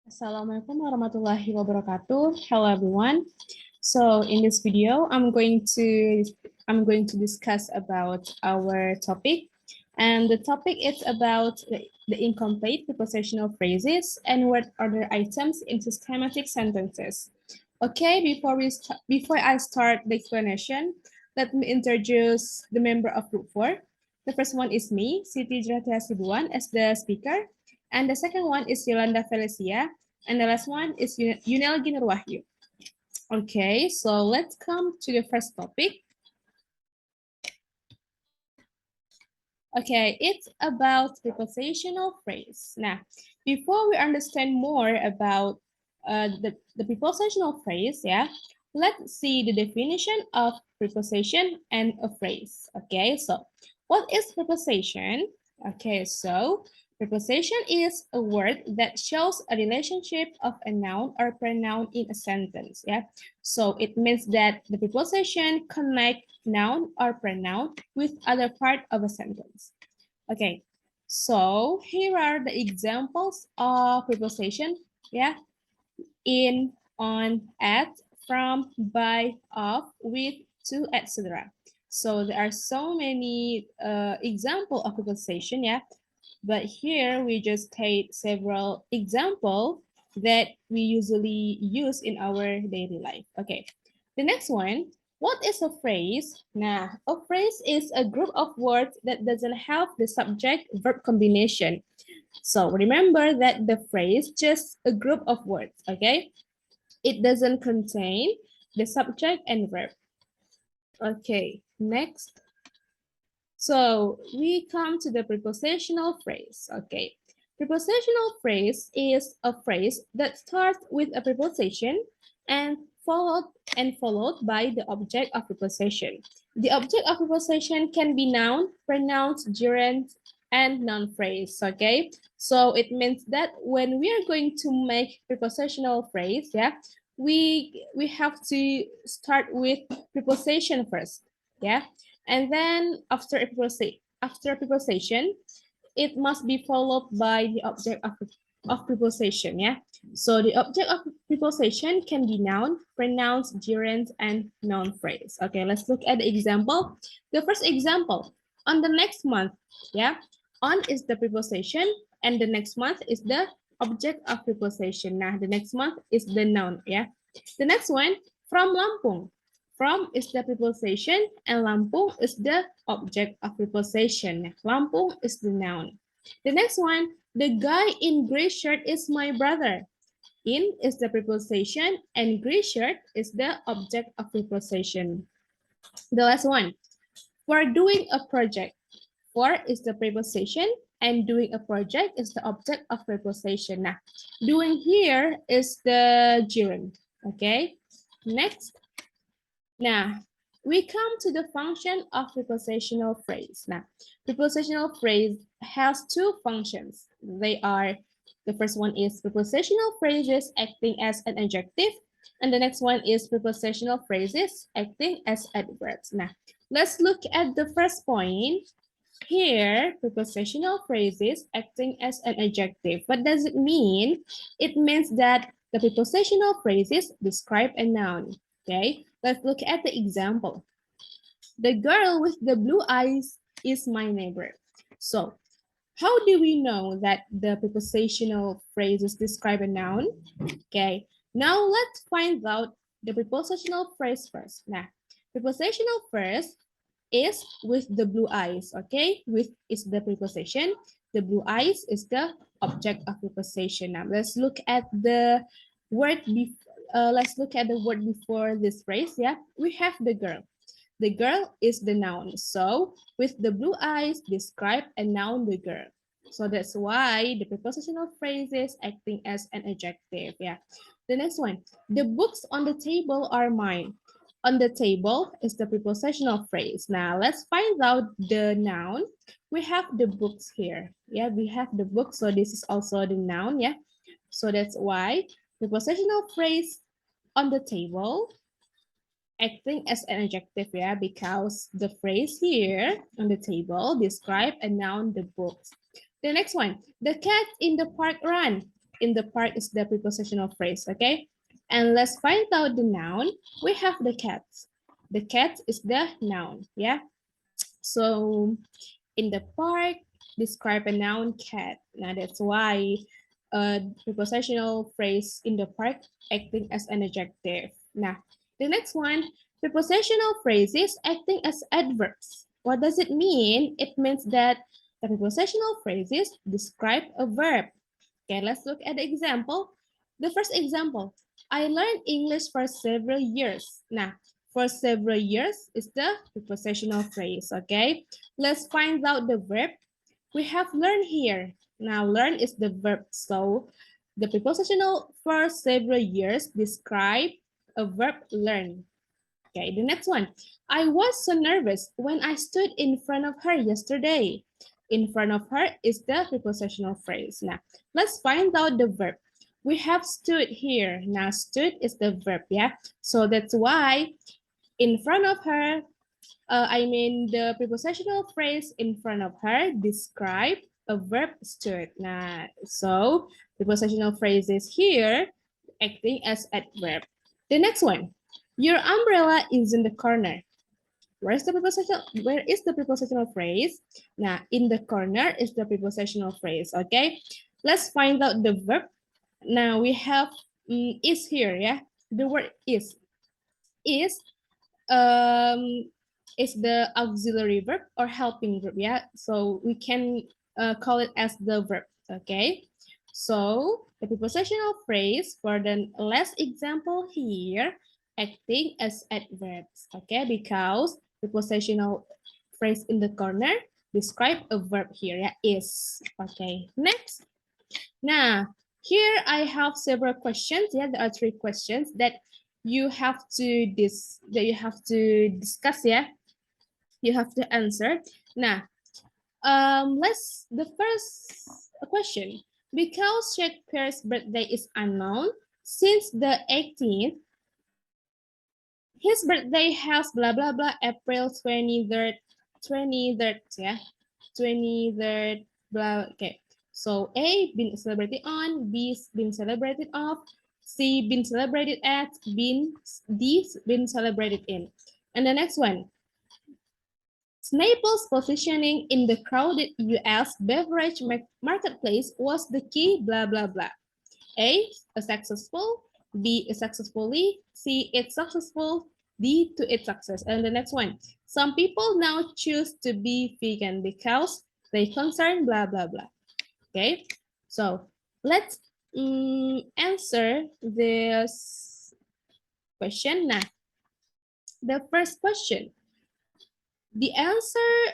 Assalamualaikum warahmatullahi wabarakatuh. Hello everyone. So in this video, I'm going to discuss about our topic, and the topic is about the incomplete prepositional phrases and word order items in systematic sentences. Okay, before I start the explanation, let me introduce the member of Group 4. The first one is me, Siti Hasibuan, as the speaker, and the second one is Yolanda Fellecia, and the last one is Yunelgi Nurwahyu. Okay, so let's come to the first topic. Okay, it's about prepositional phrase. Now, before we understand more about the prepositional phrase, let's see the definition of preposition and a phrase. Okay, so what is preposition? Okay, so preposition is a word that shows a relationship of a noun or pronoun in a sentence. So it means that the preposition connect noun or pronoun with other part of a sentence. Okay, so here are the examples of preposition. In, on, at, from, by, of, with, to, etc. So there are so many example of preposition. But here we just take several examples that we usually use in our daily life. Okay, the next one, what is a phrase? Nah, a phrase is a group of words that doesn't have the subject-verb combination. So remember that the phrase just a group of words, okay? It doesn't contain the subject and verb. Okay, next. So we come to the prepositional phrase. Okay, prepositional phrase is a phrase that starts with a preposition and followed by the object of preposition. The object of preposition can be noun, pronoun, gerund, and noun phrase. Okay, so it means that when we are going to make prepositional phrase, we have to start with preposition first. And then after a preposition, it must be followed by the object of preposition. So the object of preposition can be noun, pronoun, gerund, and noun phrase. Okay, let's look at the example. The first example, on the next month. On is the preposition, and the next month is the object of preposition. Now the next month is the noun. The next one, from Lampung. From is the preposition and Lampung is the object of preposition. Lampung is the noun. The next one, the guy in gray shirt is my brother. In is the preposition and gray shirt is the object of preposition. The last one, for doing a project. For is the preposition and doing a project is the object of preposition. Now, doing here is the gerund. Okay, next. Now, we come to the function of prepositional phrase. Now, prepositional phrase has two functions. They are, the first one is prepositional phrases acting as an adjective, and the next one is prepositional phrases acting as adverbs. Now, let's look at the first point. Here, prepositional phrases acting as an adjective. What does it mean? It means that the prepositional phrases describe a noun. Okay, let's look at the example. The girl with the blue eyes is my neighbor. So, how do we know that the prepositional phrases describe a noun? Okay, now let's find out the prepositional phrase first. Now, prepositional phrase is with the blue eyes. Okay, with is the preposition. The blue eyes is the object of preposition. Now, let's look at the word before this phrase. We have the girl. The girl is the noun. So with the blue eyes, describe a noun, the girl. So that's why the prepositional phrase is acting as an adjective. The next one, the books on the table are mine. On the table is the prepositional phrase. Now let's find out the noun. We have the books here. We have the books. So this is also the noun. So that's why prepositional phrase on the table acting as an adjective, because the phrase here on the table describe a noun, the books. The next one, the cat in the park ran. in the park is the prepositional phrase, okay? And let's find out the noun. We have the cat. The cat is the noun, yeah? So in the park, describe a noun cat. Now that's why a prepositional phrase in the park acting as an adjective. Now, the next one, prepositional phrases acting as adverbs. What does it mean? It means that the prepositional phrases describe a verb. Okay, let's look at the example. The first example, I learned English for several years. Now, for several years is the prepositional phrase, okay? Let's find out the verb. We have learn here. Now, learn is the verb. So, the prepositional for several years describe a verb learn. Okay, the next one. I was so nervous when I stood in front of her yesterday. In front of her is the prepositional phrase. Now, let's find out the verb. We have stood here. Now, stood is the verb, yeah? So that's why in front of her, the prepositional phrase in front of her describe a verb stood. Now, so prepositional phrase is here acting as adverb. The next one, your umbrella is in the corner. Where is the prepositional phrase? Now, in the corner is the prepositional phrase, okay? Let's find out the verb. Now, we have is here, yeah? The word is. Is is the auxiliary verb or helping verb, yeah? So we can call it as the verb, okay? So the prepositional phrase for the last example here, acting as adverbs, okay? Because prepositional phrase in the corner describe a verb here, yeah, is, okay? Next. Now, here I have several questions, yeah, there are 3 questions that you have to discuss, yeah, you have to answer. Now, the first question, because Shakespeare's birthday is unknown since the 18th, his birthday has blah blah blah April 23rd, yeah, 23rd blah. Okay, so A, been celebrated on, B, been celebrated off, C, been celebrated at, D, been celebrated in. And the next one, Snaple's positioning in the crowded US beverage marketplace was the key blah blah blah. A successful, B, a successfully, C, it's successful, D, to its success. And the next one, some people now choose to be vegan because they concern blah blah blah. Okay, so let's answer this question now. The first question, the answer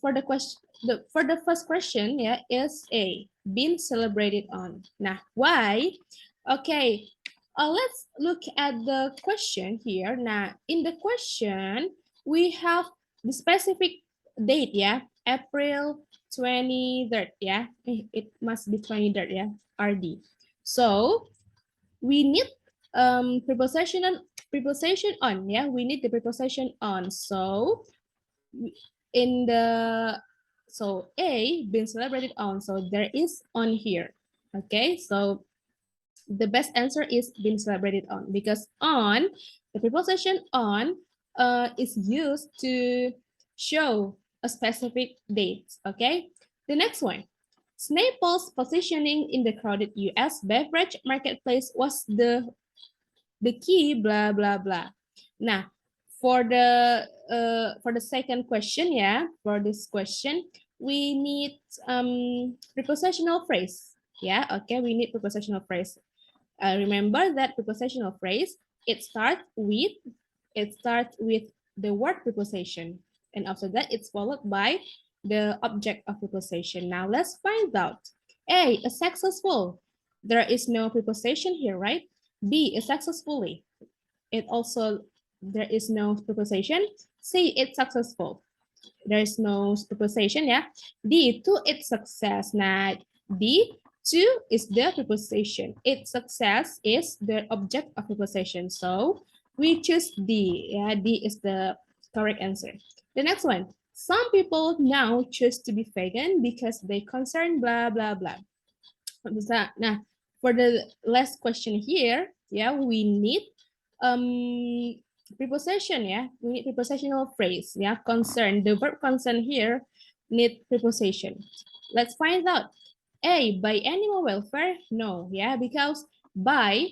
for the question, for the first question, yeah, is A, been celebrated on. Now, why? Okay, let's look at the question here. Now, in the question, we have the specific date, yeah, April 23rd, yeah, it must be 23rd, yeah, RD. So, we need preposition on, yeah, we need the preposition on. So in the, so A, been celebrated on, so there is on here, okay? So the best answer is been celebrated on, because on, the preposition on is used to show a specific date, okay? The next one, Snaple's positioning in the crowded US beverage marketplace was the key blah blah blah. Now, for the second question, yeah, for this question, we need prepositional phrase. Yeah, okay, we need prepositional phrase. Remember that prepositional phrase, it starts with the word preposition, and after that it's followed by the object of preposition. Now let's find out. A successful. There is no preposition here, right? B is successfully. It also, there is no preposition. C, it's successful. There is no preposition, yeah. D, to its success. Now, D, to is the preposition. Its success is the object of preposition. So we choose D. Yeah, D is the correct answer. The next one. Some people now choose to be vegan because they concern blah blah blah. Nah, for the last question here, yeah, we need preposition, yeah. We need prepositional phrase, yeah. Concern, the verb concern here need preposition. Let's find out. A, by animal welfare? No, yeah, because by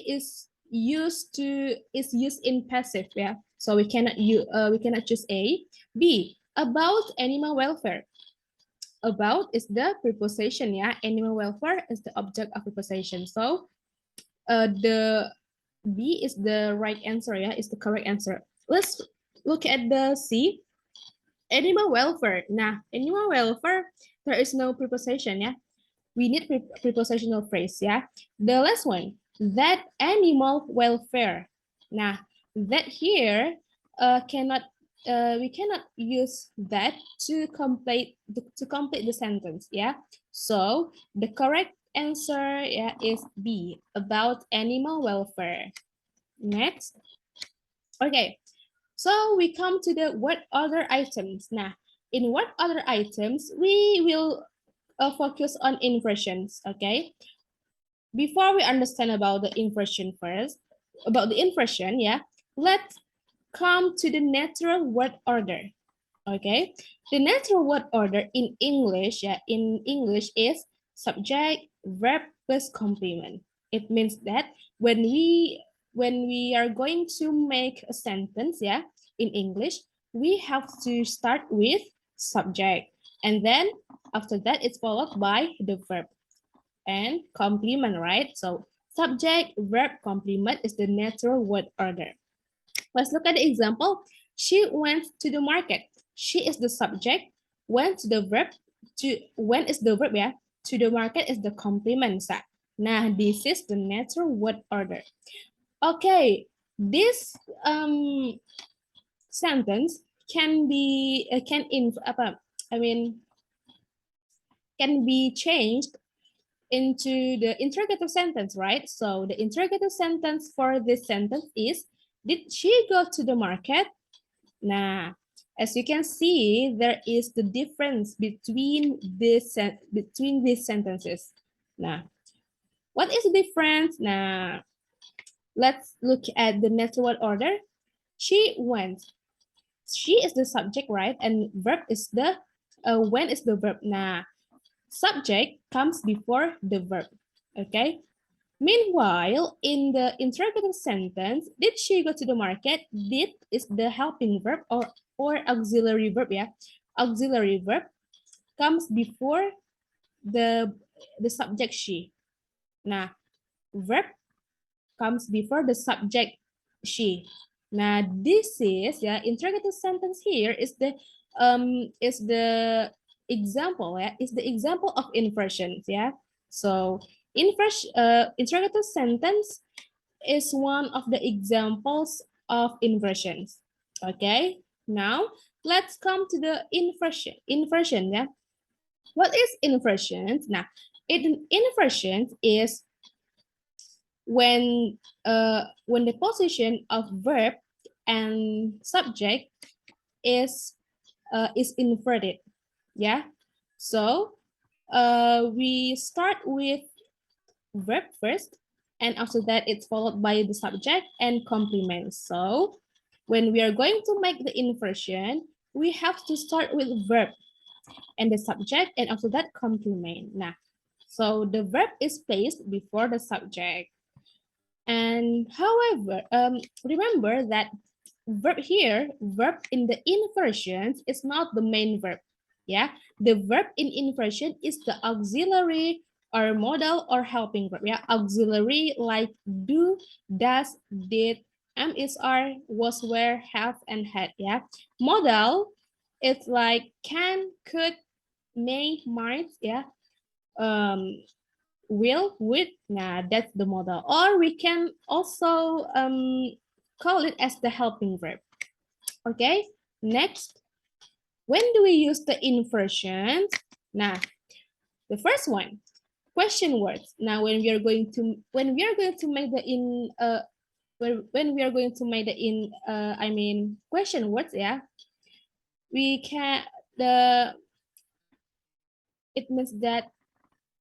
is used in passive, yeah. So we cannot choose A. B, about animal welfare. About is the preposition, yeah. Animal welfare is the object of preposition. So the B is the right answer, yeah, is the correct answer. Let's look at the C. Animal welfare. Nah, animal welfare, there is no preposition, yeah. We need prepositional phrase, yeah. The last one, that animal welfare. Nah, that here cannot we cannot use that to complete the sentence, yeah. So the correct answer, yeah, is B, about animal welfare. Next, okay. So we come to the what other items. Now, in what other items we will focus on inversions, okay? Before we understand about the inversion first, about the inversion, yeah, let's come to the natural word order, okay? The natural word order in English, yeah, in English is subject, verb plus complement. It means that when we are going to make a sentence, yeah, in English, we have to start with subject, and then after that it's followed by the verb and complement, right? So subject, verb, complement is the natural word order. Let's look at the example. She went to the market. She is the subject. Went to the verb. To when is the verb, yeah? To the market is the complement. Nah, this is the natural word order. Okay, this sentence can be I mean can be changed into the interrogative sentence, right? So the interrogative sentence for this sentence is, did she go to the market? Nah, as you can see, there is the difference between these sentences. Nah, what is the difference? Nah, let's look at the natural word order. She went. She is the subject, right? And verb is the when is the verb. Nah, subject comes before the verb. Okay. Meanwhile, in the interrogative sentence, did she go to the market? Did is the helping verb or auxiliary verb, yeah. Auxiliary verb comes before the subject she. Nah, verb comes before the subject she. Now this is, yeah, interrogative sentence here is the example, yeah, is the example of inversions, yeah. So interrogative sentence is one of the examples of inversions. Okay, now let's come to the inversion. Inversion, yeah. What is inversion? Now, inversion is when the position of verb and subject is inverted. Yeah. So we start with verb first, and after that it's followed by the subject and complement. So when we are going to make the inversion, we have to start with verb and the subject, and after that complement. Nah, so the verb is placed before the subject. And however, remember that verb here, verb in the inversions is not the main verb. Yeah, the verb in inversion is the auxiliary or modal or helping verb. Yeah, auxiliary like do, does, did, am, is, are, was, were, have, and had. Yeah, modal it's like can, could, may, might. Yeah, um, will, would. Nah, that's the modal. Or we can also call it as the helping verb. Okay, next, when do we use the inversions? Nah, the first one, question words. Now, when we are going to make the when we are going to make the question words, yeah, we can the it means that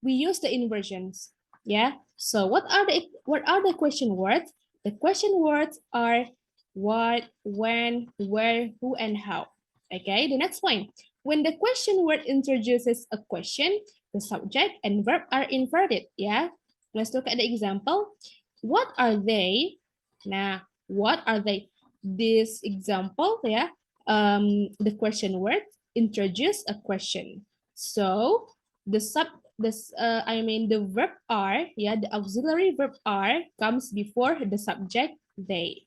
we use the inversions. Yeah. So what are the question words? The question words are what, when, where, who, and how. Okay. The next one. When the question word introduces a question, the subject and verb are inverted. Yeah. Let's look at the example. What are they? Nah, what are they? This example, yeah. The question word introduce a question. So the sub this I mean the verb are, yeah, the auxiliary verb are comes before the subject they.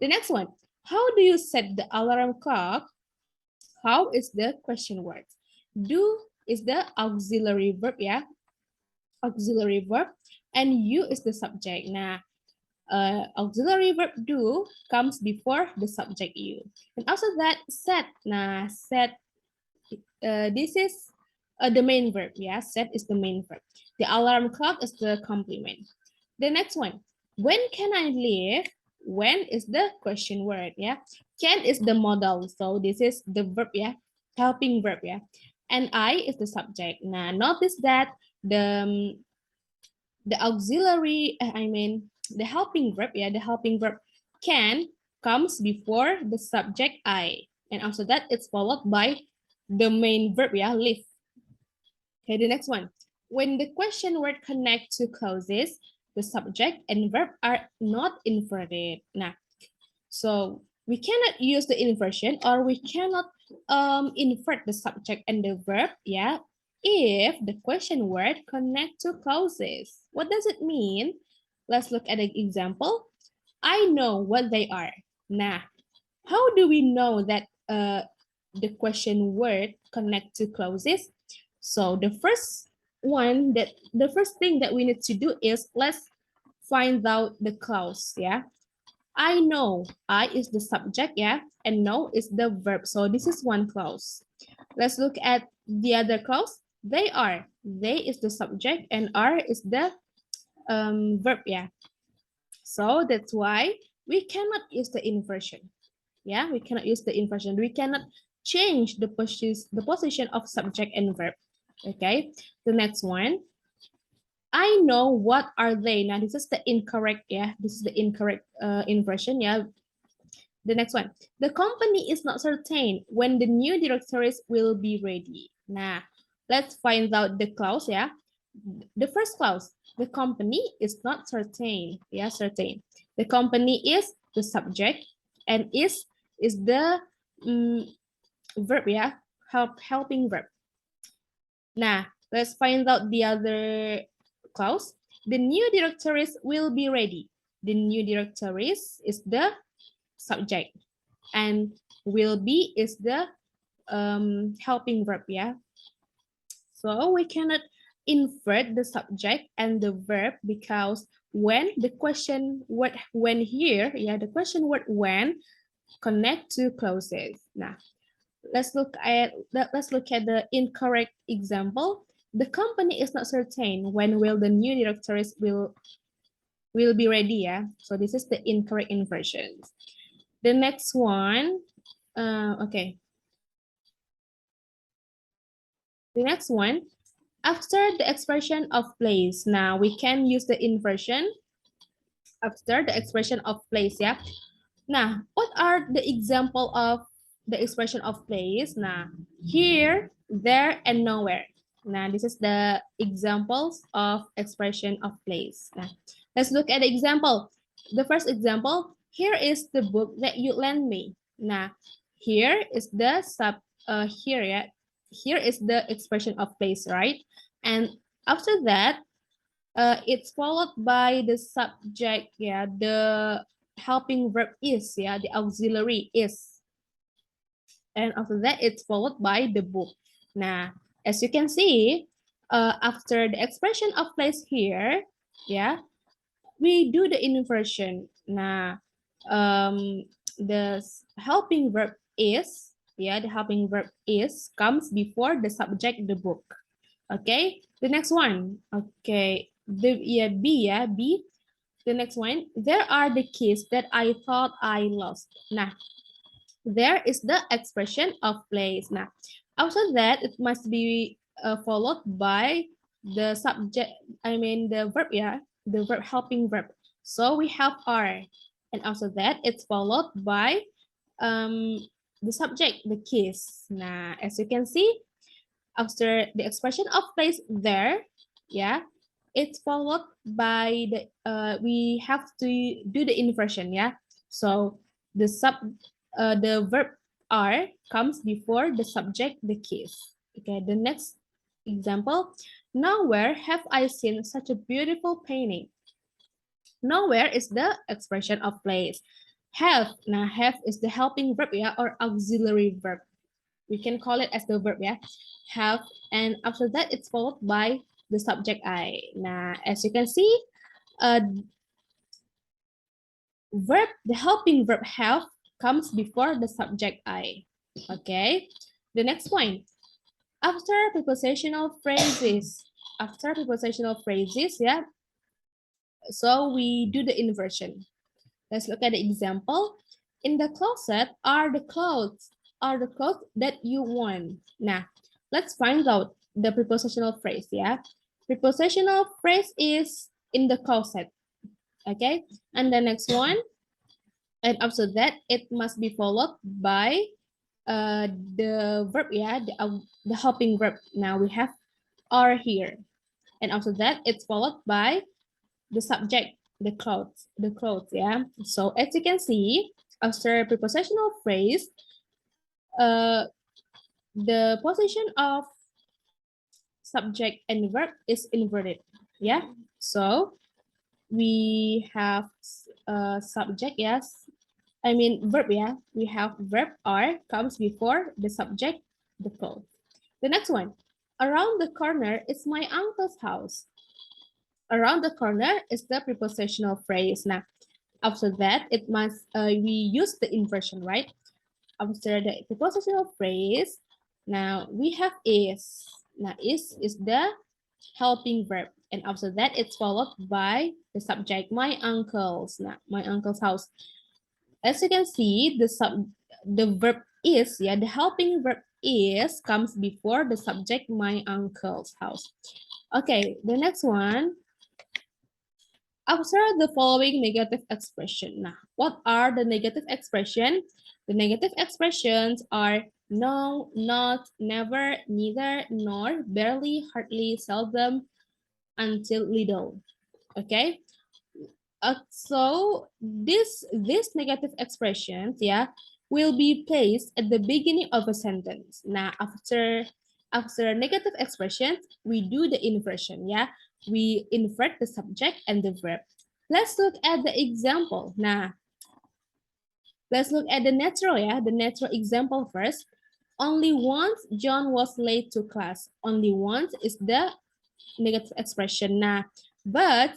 The next one, how do you set the alarm clock? How is the question word? Do is the auxiliary verb, yeah, auxiliary verb, and you is the subject. Nah, auxiliary verb do comes before the subject you. And also that set. Nah, set. This is the main verb. Yeah, set is the main verb. The alarm clock is the complement. The next one. When can I leave? When is the question word? Yeah, can is the modal. So this is the verb. Yeah, helping verb. Yeah, and I is the subject. Now notice that the auxiliary, the helping verb, yeah, the helping verb can comes before the subject I. And after that, it's followed by the main verb, yeah, live. Okay, the next one. When the question word connect to clauses, the subject and verb are not inverted. Nah, so we cannot use the inversion or we cannot invert the subject and the verb, yeah, if the question word connect to clauses. What does it mean? Let's look at an example. I know what they are. Nah, how do we know that the question word connect to clauses? So the first thing that we need to do is let's find out the clause, yeah. I know. I is the subject, yeah, and know is the verb. So this is one clause. Let's look at the other clause. They are. They is the subject and are is the verb, yeah. So that's why we cannot use the inversion. Yeah, we cannot use the inversion. We cannot change the position of subject and verb. Okay, the next one. I know what are they. Now this is the incorrect, yeah. This is the incorrect inversion, yeah. The next one. The company is not certain when the new directories will be ready. Nah, let's find out the clause, yeah. The first clause, the company is not certain. Yeah, certain. The company is the subject and is the verb, yeah, helping verb. Now, let's find out the other clause. The new directories will be ready. The new directories is the subject and will be is the helping verb, yeah. So we cannot invert the subject and the verb because when the question word when here, yeah, the question word when connect to clauses. Now let's look at the incorrect example. The company is not certain when will the new directories will be ready, yeah. So this is the incorrect inversion. The next one, okay. The next one, after the expression of place. Now we can use the inversion after the expression of place, yeah. Now, what are the example of the expression of place? Now, here, there, and nowhere. Now, this is the examples of expression of place. Now, let's look at the example. The first example, here is the book that you lent me. Now, here is the here is the expression of place, right? And after that, it's followed by the subject, yeah, the helping verb is, yeah, the auxiliary is. And after that, it's followed by the book. Now, as you can see, after the expression of place here, yeah, we do the inversion. Now, the helping verb is, yeah, the helping verb is comes before the subject, the book. Okay, the next one. Okay, the yeah, B, yeah, B. The next one. There are the keys that I thought I lost. Nah, there is the expression of place. Now, after that, it must be followed by the subject, I mean the verb, yeah, the verb helping verb. So we have are, and after that it's followed by um, the subject, the kiss. Now, as you can see, after the expression of place there, yeah, it's followed by the we have to do the inversion, yeah. So the verb are comes before the subject, the kiss. Okay, the next example: nowhere have I seen such a beautiful painting. Nowhere is the expression of place. Have, now have is the helping verb, yeah, or auxiliary verb. We can call it as the verb, yeah, have, and after that it's followed by the subject I. Now, as you can see, verb, the helping verb have comes before the subject I. Okay, the next point, after prepositional phrases, yeah, so we do the inversion. Let's look at the example. In the closet are the clothes, that you want. Now, let's find out the prepositional phrase, yeah? Prepositional phrase is in the closet, okay? And the next one, and after that, it must be followed by the verb, yeah, the helping verb. Now we have are here. And after that, it's followed by the subject, the clothes, yeah. So as you can see, after prepositional phrase, uh, the position of subject and verb is inverted, yeah. So we have subject, yes, I mean verb, yeah. We have verb are comes before the subject, the clothes. The next one, around the corner is my uncle's house. Around the corner is the prepositional phrase. Now, after that, it must we use the inversion, right? After the prepositional phrase, now we have is. Now, is the helping verb, and after that, it's followed by the subject, my uncle's. Now, my uncle's house. As you can see, the verb is, yeah, the helping verb is comes before the subject, my uncle's house. Okay, the next one. Observe the following negative expression. Now, what are the negative expressions? The negative expressions are no, not, never, neither, nor, barely, hardly, seldom, until little. Okay. So this negative expressions, yeah, will be placed at the beginning of a sentence. Now, after negative expressions, we do the inversion, yeah. We invert the subject and the verb. Let's look at the example. Now, let's look at the natural, yeah, the natural example first. Only once John was late to class. Only once is the negative expression. Now, but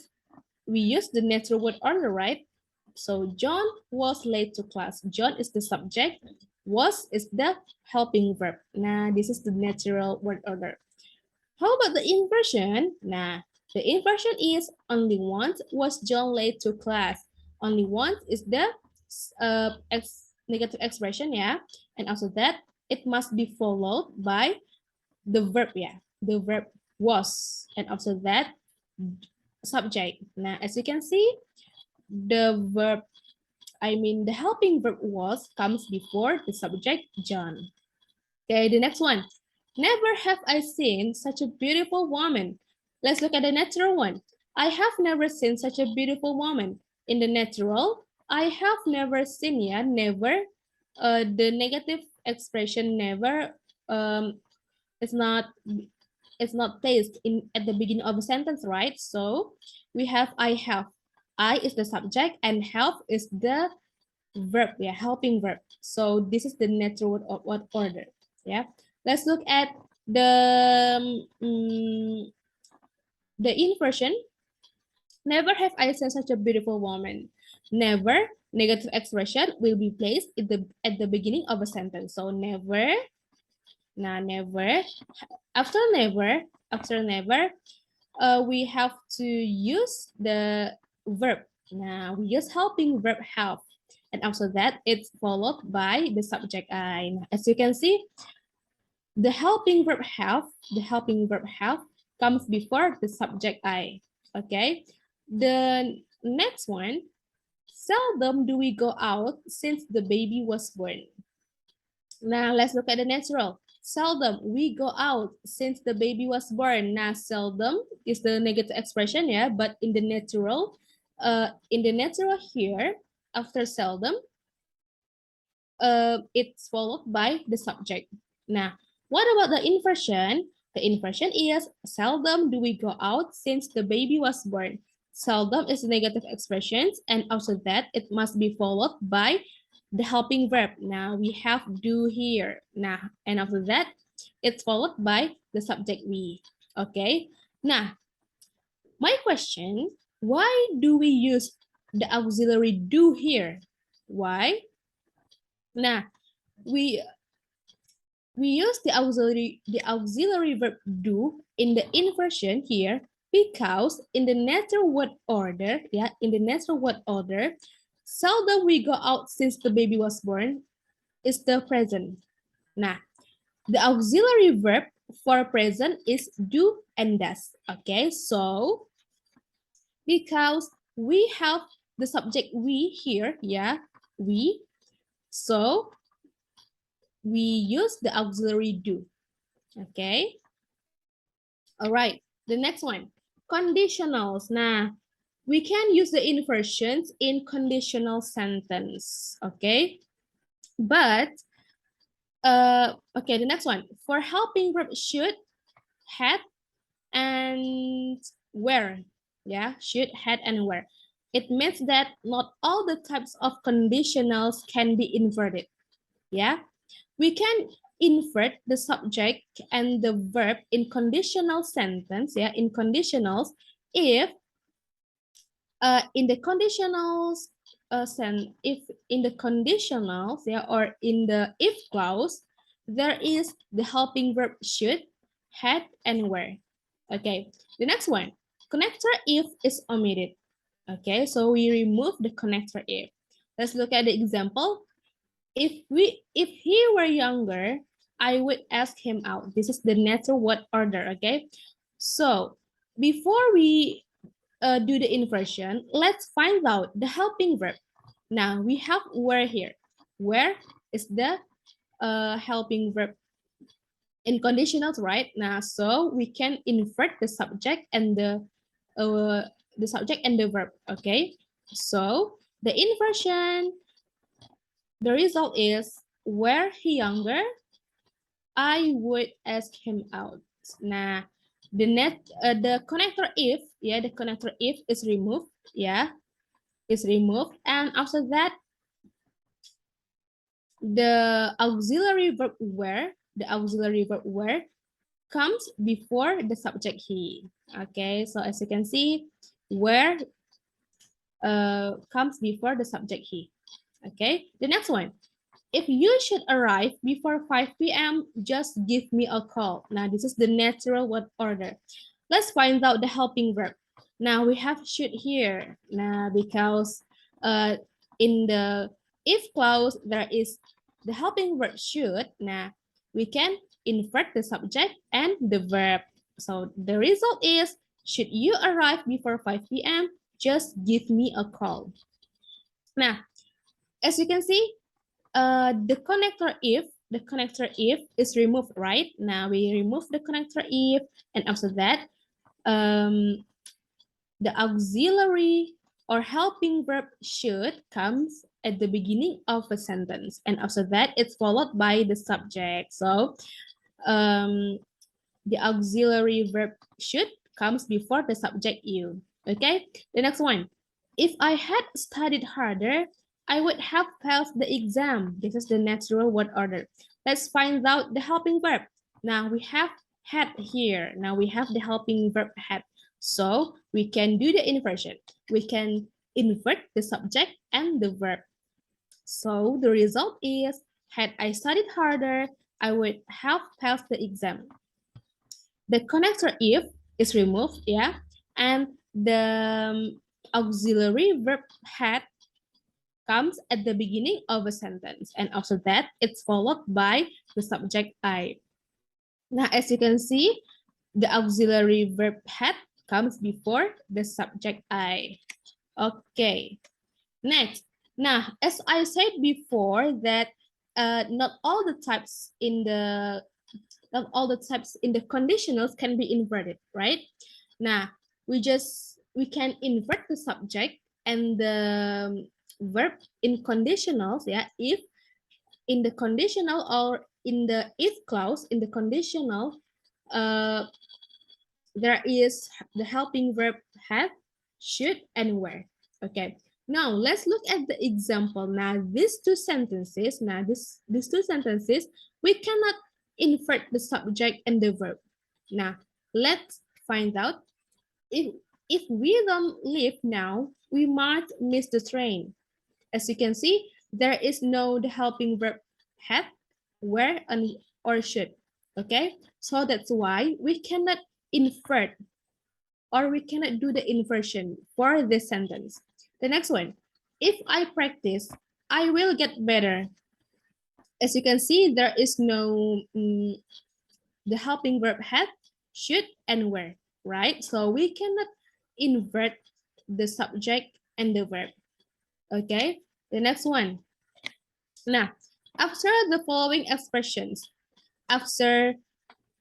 we use the natural word order, right? So John was late to class. John is the subject. Was is the helping verb. Nah, this is the natural word order. How about the inversion? Nah, the inversion is only once was John late to class. Only once is the negative expression, yeah. And after that, it must be followed by the verb, yeah. The verb was. And after that, subject. Now, as you can see, the verb, I mean, the helping verb was comes before the subject, John. Okay, the next one. Never have I seen such a beautiful woman. Let's look at the natural one. I have never seen such a beautiful woman. In the natural, I have never seen, yeah, never. The negative expression never is not placed in at the beginning of a sentence, right? So we have I have. I is the subject and have is the verb, yeah, helping verb. So this is the natural word of what order, yeah. Let's look at the inversion. Never have I seen such a beautiful woman. Never, negative expression will be placed at the beginning of a sentence. So never, now never. After never, we have to use the verb. Now we use helping verb have. And after that, it's followed by the subject I. As you can see, the helping verb have comes before the subject I. Okay. The next one, seldom do we go out since the baby was born. Now let's look at the natural. Seldom we go out since the baby was born. Now seldom is the negative expression, yeah, but in the natural here, after seldom, it's followed by the subject. Now, what about the inversion? The inversion is seldom do we go out since the baby was born. Seldom is negative expressions, and also that it must be followed by the helping verb. Now we have do here. Now, and after that, it's followed by the subject we. Okay. Now, my question, why do we use the auxiliary do here? Why? Now, we use the auxiliary verb do in the inversion here because in the natural word order, yeah, in the natural word order, seldom we go out since the baby was born is the present. Now, the auxiliary verb for present is do and does. Okay, so because we have the subject we here, yeah, we, so we use the auxiliary do. Okay. All right. The next one, conditionals. Nah, we can use the inversions in conditional sentence. Okay. But, okay, the next one, for helping verb should, had, and where. Yeah, should, had, and where. It means that not all the types of conditionals can be inverted. Yeah. We can invert the subject and the verb in conditional sentence, yeah, in conditionals, if in the conditionals if in the conditionals, yeah, or in the if clause, there is the helping verb should, had, and were. Okay, the next one, connector if is omitted. Okay, so we remove the connector if. Let's look at the example. If he were younger, I would ask him out. This is the natural word order. Okay, so before we do the inversion, let's find out the helping verb. Now we have where here. Where is the helping verb in conditionals, right? Now, so we can invert the subject and the subject and the verb. Okay, so the inversion, the result is, were he younger, I would ask him out. Nah, the connector if, yeah, the connector if is removed, yeah, is removed, and after that, the auxiliary verb were comes before the subject he. Okay, so as you can see, where comes before the subject he. Okay, the next one. If you should arrive before 5 p.m., just give me a call. Now, this is the natural word order. Let's find out the helping verb. Now, we have should here. Now, because in the if clause, there is the helping verb should. Now, we can invert the subject and the verb. So, the result is, should you arrive before 5 p.m., just give me a call. Now, as you can see, the connector if is removed, right? Now we remove the connector if, and after that, the auxiliary or helping verb should comes at the beginning of a sentence, and after that, it's followed by the subject. So the auxiliary verb should comes before the subject you. Okay, the next one. If I had studied harder, I would have passed the exam. This is the natural word order. Let's find out the helping verb. Now we have had here. Now we have the helping verb had. So we can do the inversion. We can invert the subject and the verb. So the result is, had I studied harder, I would have passed the exam. The connector if is removed, yeah, and the auxiliary verb had comes at the beginning of a sentence, and after that, it's followed by the subject I. Now, as you can see, The auxiliary verb had comes before the subject I. Okay. Next. Now, as I said before, that not all the types in the conditionals can be inverted, right? Now, we can invert the subject and the verb in conditionals, yeah, if in the conditional or in the if clause in the conditional, uh, there is the helping verb have, should, and were. Okay. Now let's look at the example. Now these two sentences, these two sentences, we cannot invert the subject and the verb. Now let's find out if we don't leave now, we might miss the train. As you can see, there is no the helping verb have, were, and or should. Okay, so that's why we cannot invert or we cannot do the inversion for this sentence. The next one, if I practice, I will get better. As you can see, there is no the helping verb had, should, and were, right? So we cannot invert the subject and the verb. Okay, the next one. Now, after the following expressions, after,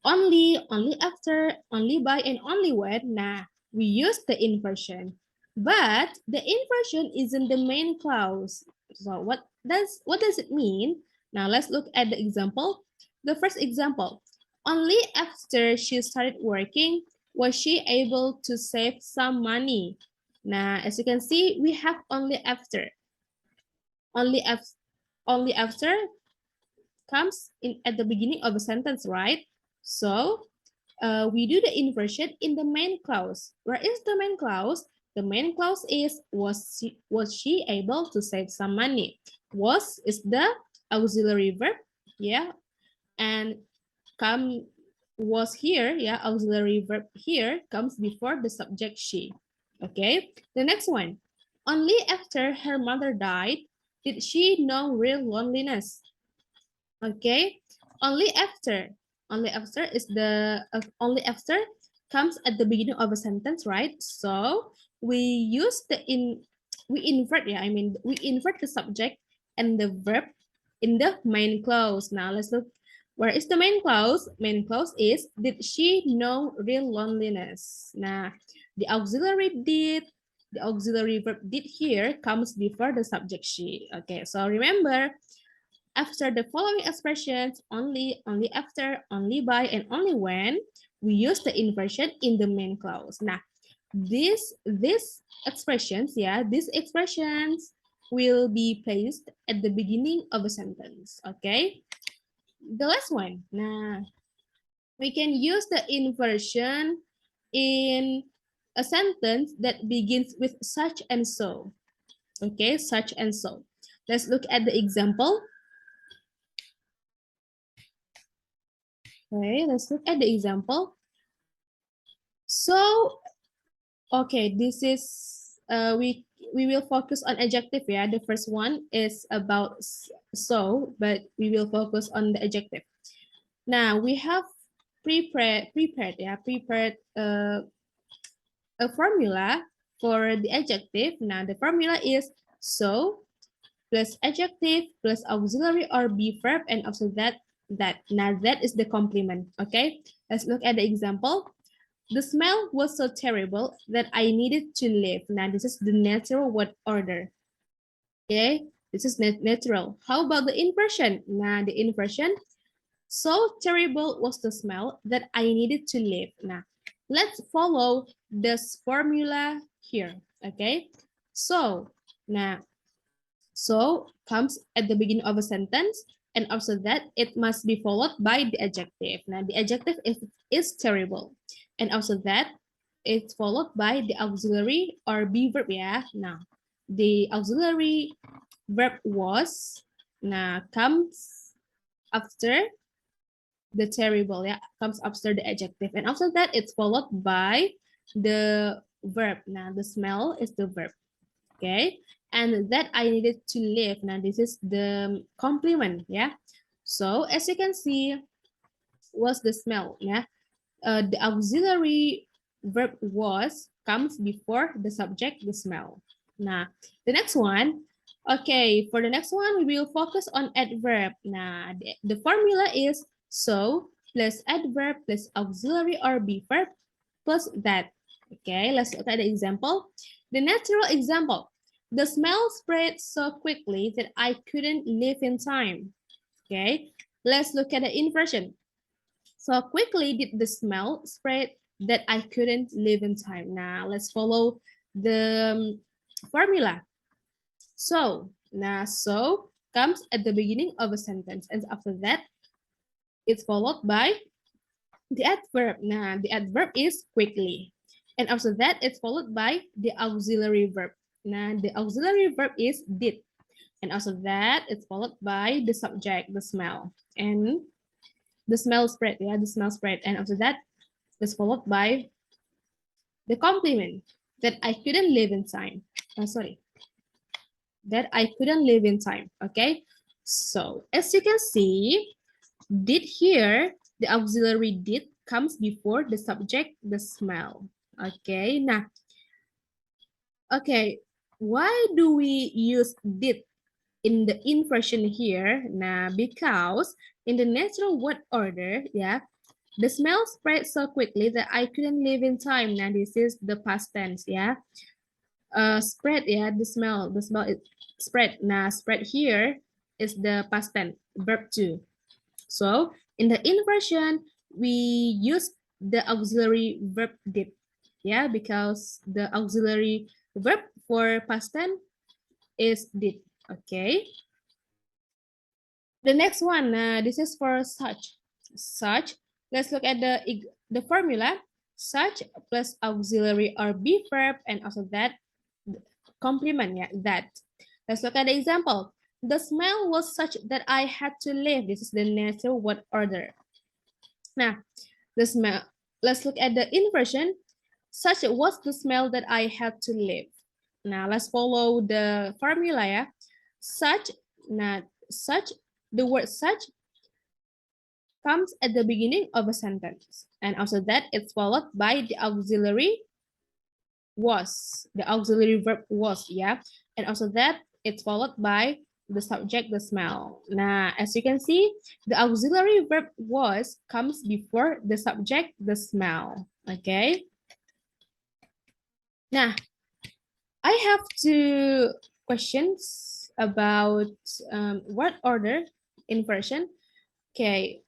only after, only by, and only when, nah, we use the inversion. But the inversion isn't the main clause. So what does it mean? Now let's look at the example. The first example, only after she started working was she able to save some money. Now, as you can see, we have only after. Only after comes in at the beginning of a sentence, right? So we do the inversion in the main clause. Where is the main clause? The main clause is was she able to save some money? Was is the auxiliary verb, yeah, and come was here, yeah, auxiliary verb here comes before the subject she. Okay, the next one. Only after her mother died did she know real loneliness. Okay, only after. Only after is the only after comes at the beginning of a sentence, right? So we use we invert, yeah, I mean we invert the subject and the verb in the main clause. Now let's look, where is the main clause? Main clause is, did she know real loneliness? Now the auxiliary the auxiliary verb did here comes before the subject she. Okay, so remember, after the following expressions, only after, only by, and only when, we use the inversion in the main clause. Now, these expressions, yeah, these expressions will be placed at the beginning of a sentence. Okay. The last one. Now, we can use the inversion in a sentence that begins with such and so. Okay, such and so. Let's look at the example. Okay, let's look at the example. So, okay, this is we will focus on adjective. Yeah, the first one is about so, but we will focus on the adjective. Now we have prepared a formula for the adjective. Now the formula is so plus adjective plus auxiliary or be verb, and after that that. Now that is the complement. Okay, let's look at the example. The smell was so terrible that I needed to leave. Now this is the natural word order. Okay, this is natural. How about the inversion? Now the inversion, so terrible was the smell that I needed to leave. Now let's follow this formula here. Okay, so now so comes at the beginning of a sentence, and after that, it must be followed by the adjective. Now, the adjective is terrible. And after that, it's followed by the auxiliary or be verb, yeah. Now, the auxiliary verb was, now, comes after the terrible, yeah, comes after the adjective. And after that, it's followed by the verb. Now, the smell is the verb. Okay, and that I needed to leave. Now this is the complement, yeah. So as you can see, was the smell, yeah. the auxiliary verb was comes before the subject, the smell. Nah, the next one. Okay, for the next one, we will focus on adverb. Nah, the formula is so plus adverb plus auxiliary or be verb plus that. Okay, let's look at the example. The natural example. The smell spread so quickly that I couldn't live in time. Okay, let's look at the inversion. So quickly did the smell spread that I couldn't live in time. Now let's follow the formula. So, now so comes at the beginning of a sentence, and after that, it's followed by the adverb. Now, the adverb is quickly. And after that, it's followed by the auxiliary verb. Now, the auxiliary verb is did. And after that, it's followed by the subject, the smell. And the smell spread, yeah, the smell spread. And after that, it's followed by the complement that I couldn't live in time. Sorry, that I couldn't live in time. Okay, so as you can see, did here, the auxiliary did comes before the subject, the smell. Okay, now, okay, why do we use did in the inversion here? Now, because in the natural word order, yeah, the smell spread so quickly that I couldn't live in time. Now, this is the past tense, yeah. Spread, yeah, the smell is spread. Now, spread here is the past tense, verb to. So in the inversion, we use the auxiliary verb did, yeah, because the auxiliary verb for past tense is did. Okay. The next one, this is for such. Such. Let's look at the formula. Such plus auxiliary or be verb, and also that complement, yeah, that. Let's look at the example. The smell was such that I had to leave. This is the natural word order. Now, the smell. Let's look at the inversion. Such was the smell that I had to leave. Now, let's follow the formula, yeah. Such, not such. The word such comes at the beginning of a sentence. And after that, it's followed by the auxiliary was, the auxiliary verb was, yeah. And also that, it's followed by the subject, the smell. Now, as you can see, the auxiliary verb was comes before the subject, the smell. Okay. Now, I have two questions about word order inversion. Okay.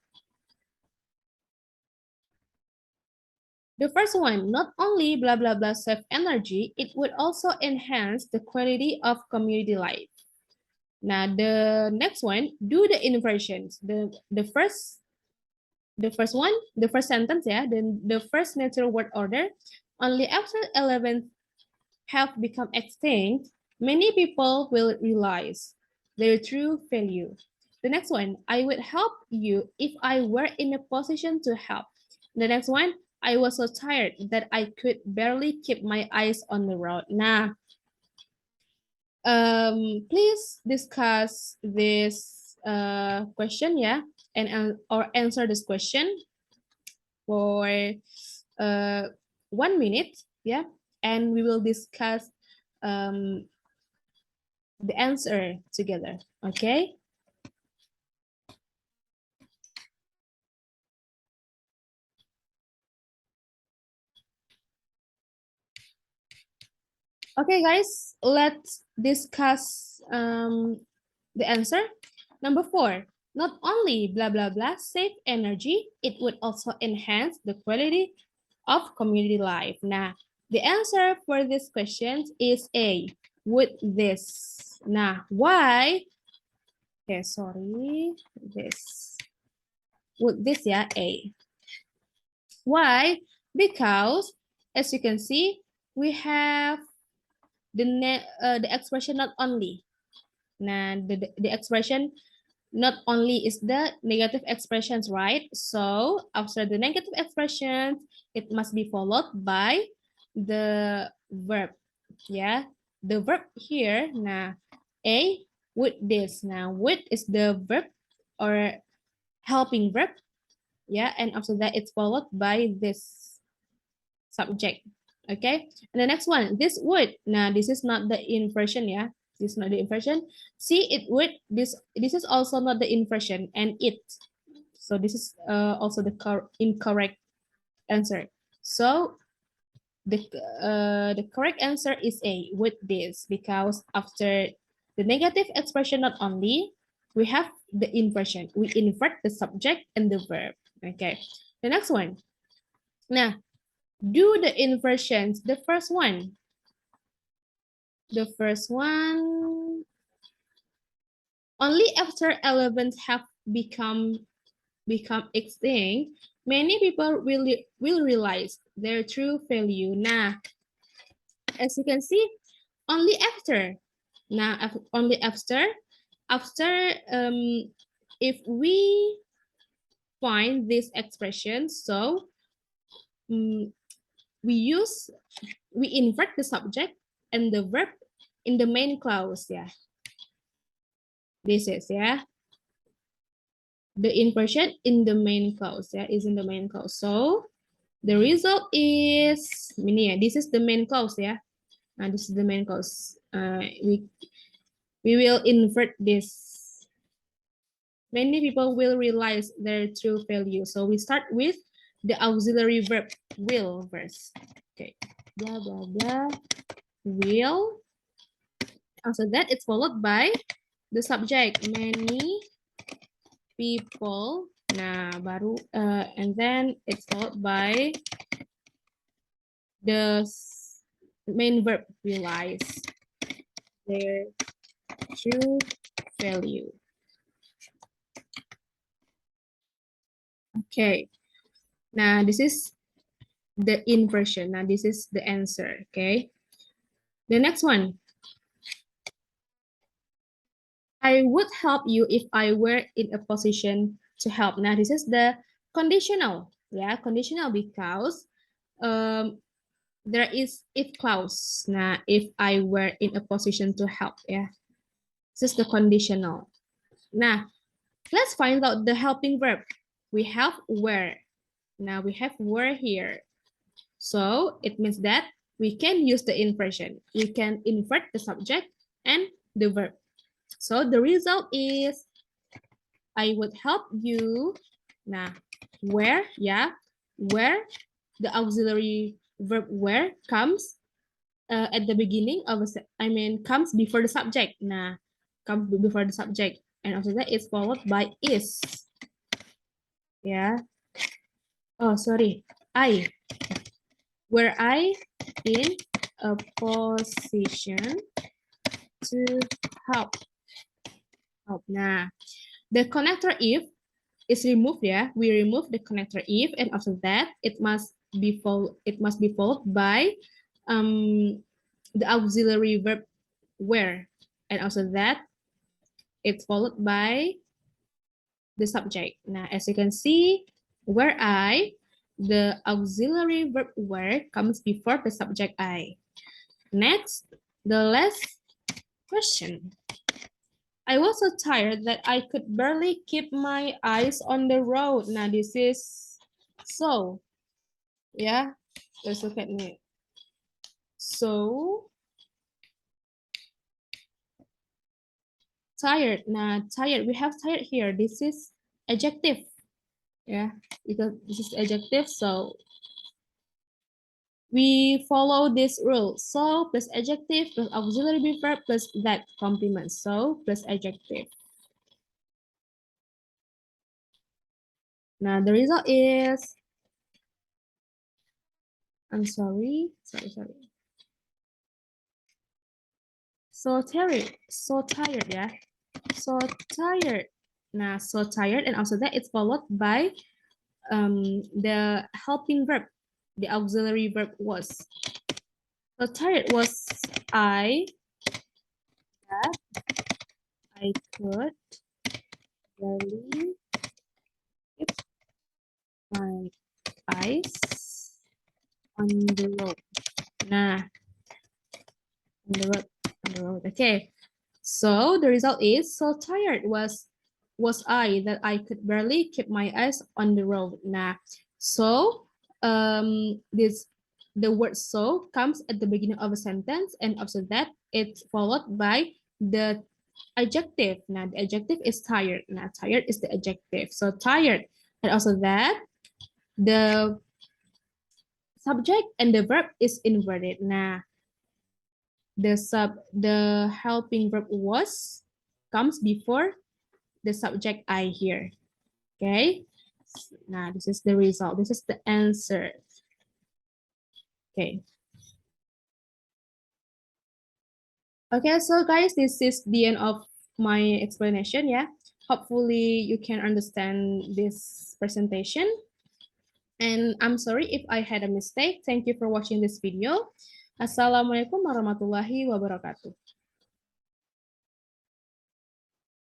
The first one, not only blah, blah, blah save energy, it would also enhance the quality of community life. Now, the next one, do the inversions. The first one, the first sentence, yeah, then the first natural word order, only after 11th have become extinct, many people will realize their true value. The next one, I would help you if I were in a position to help. The next one, I was so tired that I could barely keep my eyes on the road. Now, please discuss this question, yeah, and or answer this question for 1 minute, yeah, and we will discuss the answer together. Okay. Okay, guys, let's discuss the answer. Number 4, not only blah, blah, blah save energy, it would also enhance the quality of community life. Nah, the answer for this question is A, would this. Nah, why? Okay, sorry, this. Would this, yeah, A. Why? Because, as you can see, we have the expression not only. Nah, the expression not only is the negative expressions, right? So after the negative expressions, it must be followed by the verb. Yeah, the verb here. Nah, A, would this. Now, would is the verb or helping verb. Yeah, and after that it's followed by this subject. Okay, and the next one, this would. Now this is not the inversion, yeah. This is not the inversion. See, it would. This is also not the inversion, and it. So this is also the incorrect answer. So the correct answer is A, with this, because after the negative expression not only, we have the inversion. We invert the subject and the verb. Okay, the next one. Now, do the inversions. The first one. The first one. Only after elements have become extinct, many people will realize their true value. Nah, as you can see, only after. Now, only after. After, if we find this expression, so we invert the subject and the verb in the main clause. Yeah, this is, yeah, the inversion in the main clause. Yeah, is in the main clause. So the result is ini ya. This is the main clause, yeah. Nah, this is the main clause. We will invert this. Many people will realize their true value. So we start with the auxiliary verb will first. Okay, blah blah blah. Will. After that, it's followed by the subject. Many people. Nah, baru and then it's followed by the main verb, realize their true value. Okay, now this is the inversion. Now this is the answer. Okay, the next one. I would help you if I were in a position to help. Now this is the conditional. Yeah, conditional, because there is if clause. Now if I were in a position to help, yeah, this is the conditional. Now let's find out the helping verb. We have were. Now we have were here. So it means that we can use the inversion. We can invert the subject and the verb. So the result is I would help you. Now, where, yeah, where the auxiliary verb where comes at the beginning of comes before the subject. Nah, comes before the subject, and after that it's followed by is. Yeah. Oh, sorry. Were I in a position to help? Nah, the connector if is removed. Yeah, we remove the connector if, and after that it must be followed by the auxiliary verb where, and after that it's followed by the subject. Now, as you can see, where I, the auxiliary verb where comes before the subject I. Next, the last question. I was so tired that I could barely keep my eyes on the road. Now, this is so. Yeah, let's look at me. So, tired. Now, tired. We have tired here. This is adjective. Yeah, because this is adjective. So, we follow this rule. So plus adjective plus auxiliary verb plus that complement. So plus adjective. Now the result is, I'm sorry. So tired, yeah. So tired. Now so tired, and after that it's followed by the helping verb. The auxiliary verb was. So tired was I. Yeah, I could barely keep my eyes on the road. Nah, on the road. Okay. So the result is so tired was was I that I could barely keep my eyes on the road. Nah, so the word so comes at the beginning of a sentence, and after that it's followed by the adjective. Now the adjective is tired. Now tired is the adjective. So tired, and also that the subject and the verb is inverted. Nah, the helping verb was comes before the subject I here. Okay. Now this is the result. This is the answer. Okay. Okay, so guys, this is the end of my explanation. Yeah. Hopefully you can understand this presentation. And I'm sorry if I had a mistake. Thank you for watching this video. Assalamualaikum warahmatullahi wabarakatuh.